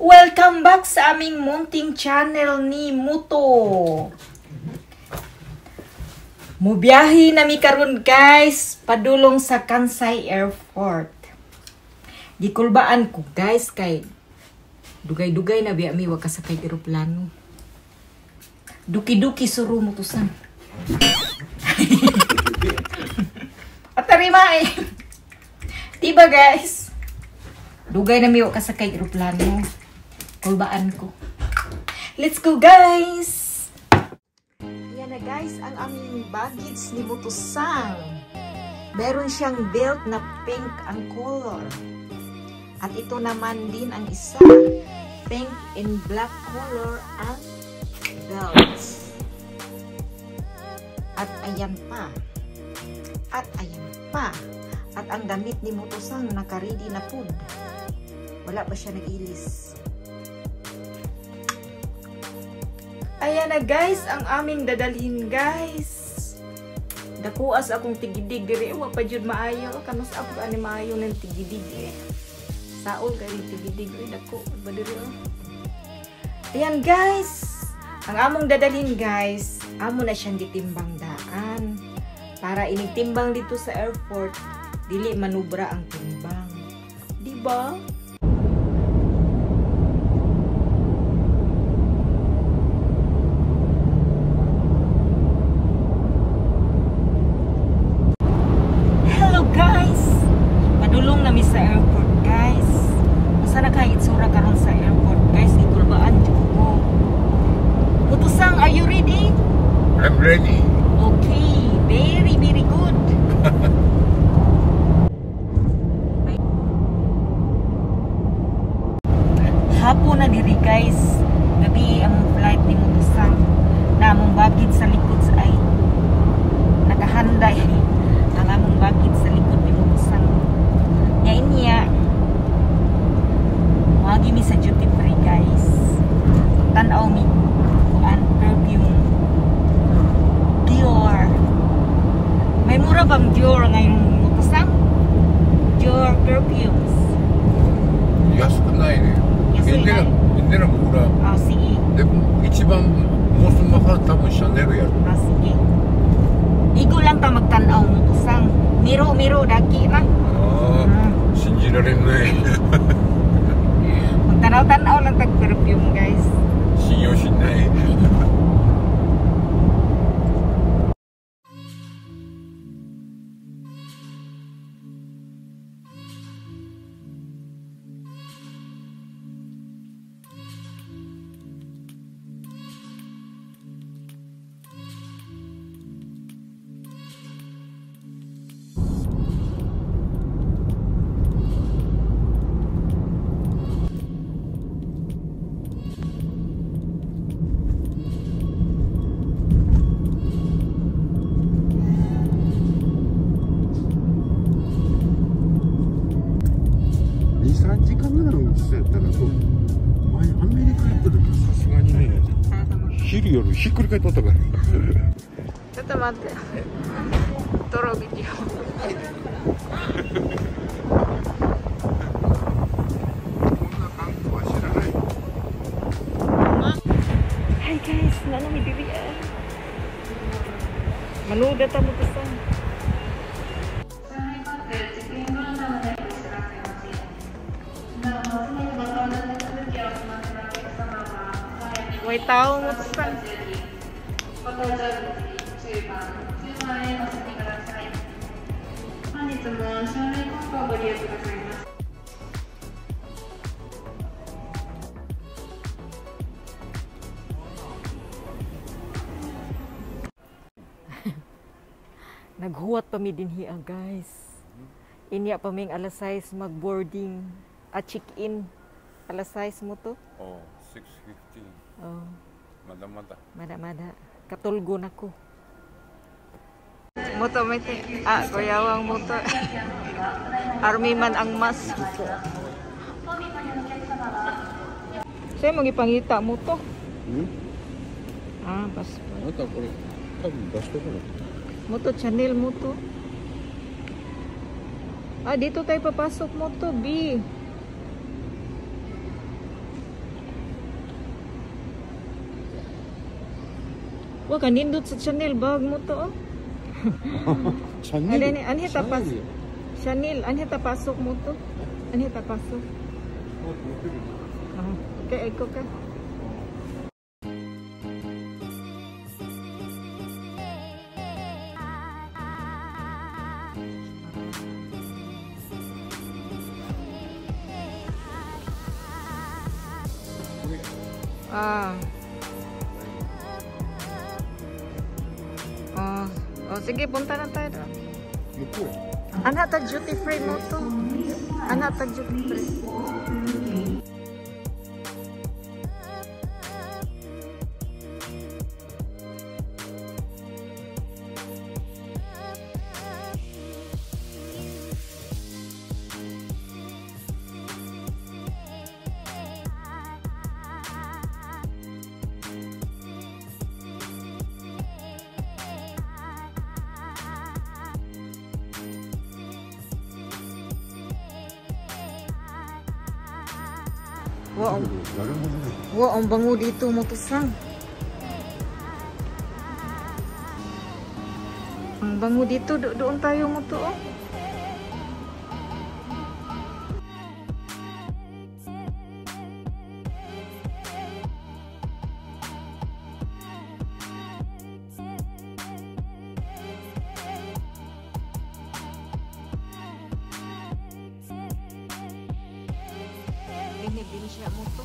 Welcome back sa aming munting channel ni Muto. Mubiyahi nami karon guys, padulong sa Kansai Airport. Gikulbaan ko guys kay dugay-dugay na biya mi wa kasakay eroplano. Duki-duki suru mutusan. Atarima eh. Diba guys? Dugay na mi wa kasakay eroplano. Kulbaan ko. Let's go guys! Yan na guys, ang aming baggage ni Muto-san. Meron siyang belt na pink ang color. At ito naman din ang isa. Pink and black color ang belt. At ayan pa. At ayan pa. At ang damit ni Muto-san naka-ready na food. Wala pa siya nag-ilis. Ayan na guys, ang aming dadalhin guys. Dakuas akong tigidig diri, wa pa jud maayo, kanos ako ani maayo ng tigidig eh. Saol kay tigidig dako ba diri oh. Ayan guys, ang among dadalhin guys, amo na siyang gitimbang daan. Para initimbang dito sa airport, dili manubra ang timbang. Di ba? I'm ready. Okay, very, very good. Hapon na diri guys. Gabi ang flight ni Muto-san. Na among baggage sa likod sa ay nakahanday. Ang among baggage sa likod ni Muto-san. Ngayon niya. Magi mi sa duty free guys. Tanaw mi kuan perfume. Dior. May mura bang Dior ngayon Muto-san? Dior perfumes. Yasukunai ne. Hindi na mura. Ah, sige. Demo, ichiban most mahal tabun Chanel ya. Ah, sige. Igo lang ta magtanaw Muto-san. Miro daki na. Ah, shinjirarenai. Magtanaw-tanaw lang tag perfume guys. Shinyou shinai.昼ひっくり返っとったから。ちょっと待って。撮ろうビデオ。Hi guys, nanami diri ah. Manuda ta Muto-san. May tao Muto-san. Naghuwat pa mi dinhi guys. Inya pa ming alas 6 mag-boarding at check-in. Alas 6 mo to? Oh, 6:15. Oh. Mada-mada. Mada-mada. Katulgo na ko. Muto may kuyawang Muto. Army man ang mas. Saya mau ipangita mo to. Hmm? Ah, passport. あなたこれ多分出してるの Mo to, Chanel mo to. Ah, dito tayo papasok mo to, B. Wah, kanindot sa Chanel bag mo to, oh. チャンネル Ani tapas. Chanel, ani tapasok mo to. Ani tapasok. Ah, okay, ikaw ka. Ah. Oh, sige, punta na tayo doon. 向こう Anak tag duty free mo to. Anak tag duty free. Wow, 誰もね wow, ang bango dito mo to, Sang. Ang bango dito, doon tayo mo to, oh. Din siya mo to.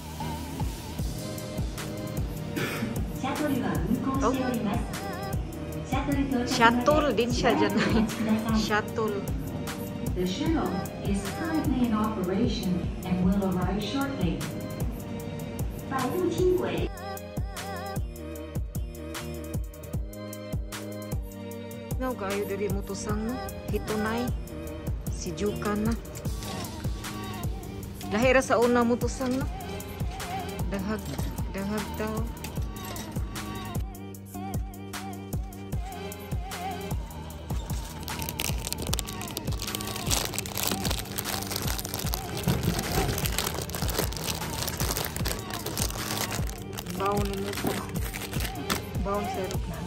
Oh. Shuttle din siya dyan. Shuttle. The shuttle is currently in operation and will arrive shortly. 百度轻轨 Ngaw kayo dali mo to, Sang, no? Hitunay. Si Jukan na. Lahira sa una mo to, Sang, no? Dahag daw. Baon mo po. Baon sa aeroplano.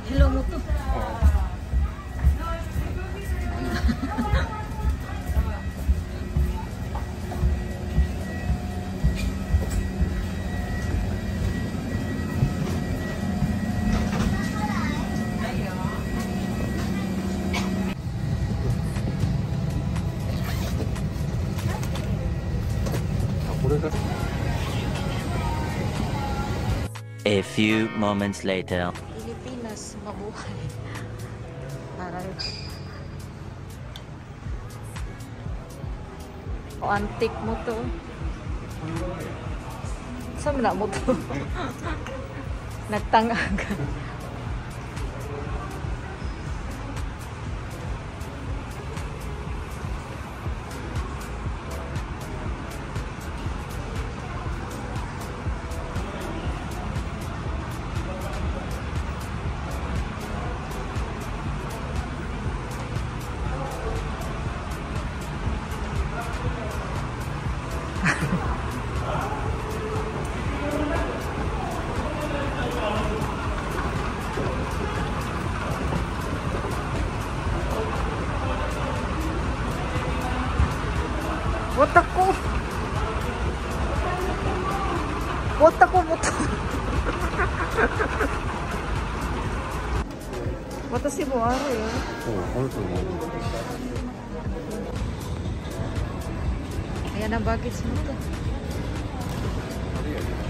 Hello mo to. A few moments later. Pilipinas, mabuhay. Aray. O, antik mo to. Saan na mo to? Nagtangag. What ako? What ako mo to? Watashi mo aru yo. そうあると思う Ayan Yan ang baggage mo to. あれやね